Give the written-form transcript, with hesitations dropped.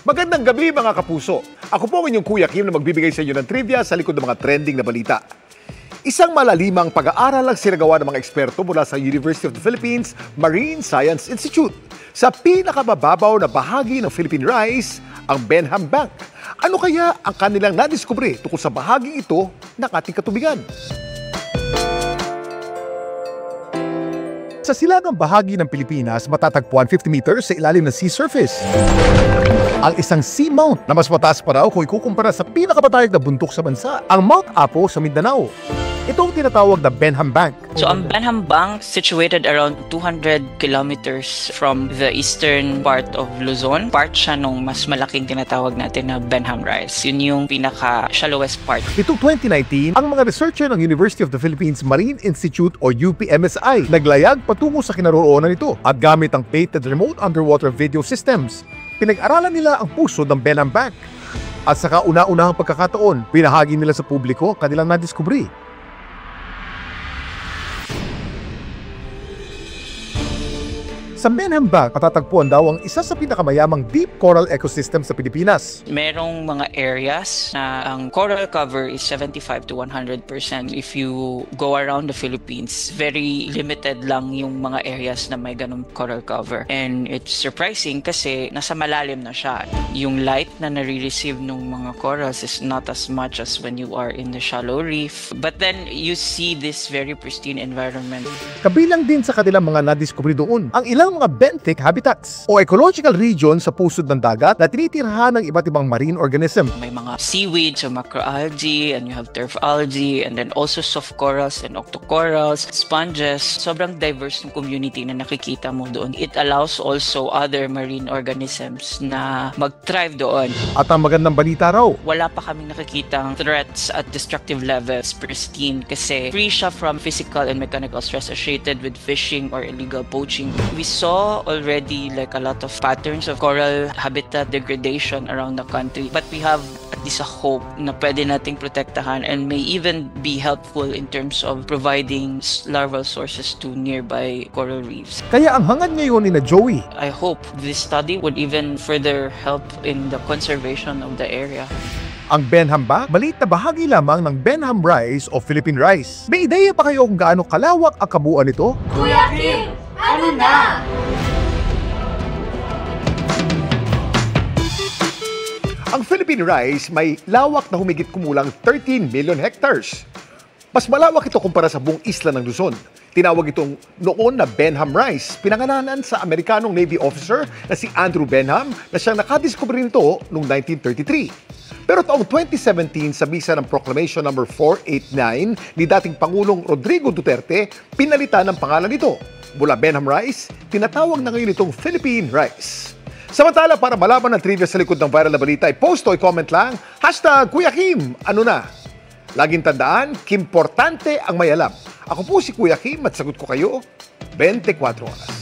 Magandang gabi mga kapuso. Ako po ang inyong Kuya Kim na magbibigay sa inyo ng trivia sa likod ng mga trending na balita. Isang malalimang pag-aaral ang sinagawa ng mga eksperto mula sa University of the Philippines Marine Science Institute sa pinakababaw na bahagi ng Philippine Rise, ang Benham Bank. Ano kaya ang kanilang nadiskubre tungkol sa bahaging ito ng ating katubigan? Sa silangang bahagi ng Pilipinas, matatagpuan 50 meters sa ilalim ng sea surface. Ang isang seamount na mas mataas pa raw kung ikukumpara sa pinakamatayog na bundok sa bansa, ang Mount Apo sa Mindanao. Ito ang tinatawag na Benham Bank. So ang Benham Bank, situated around 200 kilometers from the eastern part of Luzon. Part siya nung mas malaking tinatawag natin na Benham Rise. Yun yung pinaka-shallowest part. Itong 2019, ang mga researcher ng University of the Philippines Marine Institute o UPMSI naglayag patungo sa kinaroroonan nito at gamit ang patented remote underwater video systems. Pinag-aralan nila ang puso ng Benham Bank. At sa kauna-unahang pagkakataon, pinahagi nila sa publiko ang kanilang nadiskubre. Sa Benham Bank, matatagpuan daw ang isa sa pinakamayamang deep coral ecosystem sa Pilipinas. Merong mga areas na ang coral cover is 75 to 100%. If you go around the Philippines, very limited lang yung mga areas na may ganung coral cover. And it's surprising kasi nasa malalim na siya. Yung light na nare-receive ng mga corals is not as much as when you are in the shallow reef. But then you see this very pristine environment. Kabilang din sa kanilang mga nadiskubre doon ang ilang mga benthic habitats o ecological region sa pusod ng dagat na tinitirhan ng iba't ibang marine organism. May mga seaweed, so macroalgae, and you have turf algae, and then also soft corals and octocorals, sponges. Sobrang diverse ng community na nakikita mo doon. It allows also other marine organisms na mag-thrive doon. At ang magandang balita raw, wala pa kaming nakikitang threats at destructive levels, pristine, kasi free siya from physical and mechanical stress associated with fishing or illegal poaching. We saw already like a lot of patterns of coral habitat degradation around the country, but we have at least a hope na pwede nating protektahan and may even be helpful in terms of providing larval sources to nearby coral reefs. Kaya ang hangad ngayon ni na Joey, I hope this study would even further help in the conservation of the area. Ang Benham Bank, maliit na bahagi lamang ng Benham Rise o Philippine Rise. May ideya pa kayo kung gaano kalawak ang kabuuan nito? Kuya Kim, ano na? Ang Philippine Rise may lawak na humigit kumulang 13 million hectares. Mas malawak ito kumpara sa buong isla ng Luzon. Tinawag itong noon na Benham Rise, pinangalanan sa Amerikanong Navy officer na si Andrew Benham na siyang nakadiskubre nito noong 1933. Pero taong 2017, sa bisa ng Proclamation No. 489 ni dating Pangulong Rodrigo Duterte, pinalitan ang pangalan nito. Mula Benham Rise, tinatawag na ngayon itong Philippine Rise. Samantala, para malaman ang trivia sa likod ng viral na balita, i-post o i-comment lang, #Kuya Kim, ano na? Laging tandaan, kimportante ang may alam. Ako po si Kuya Kim at sagot ko kayo 24 oras.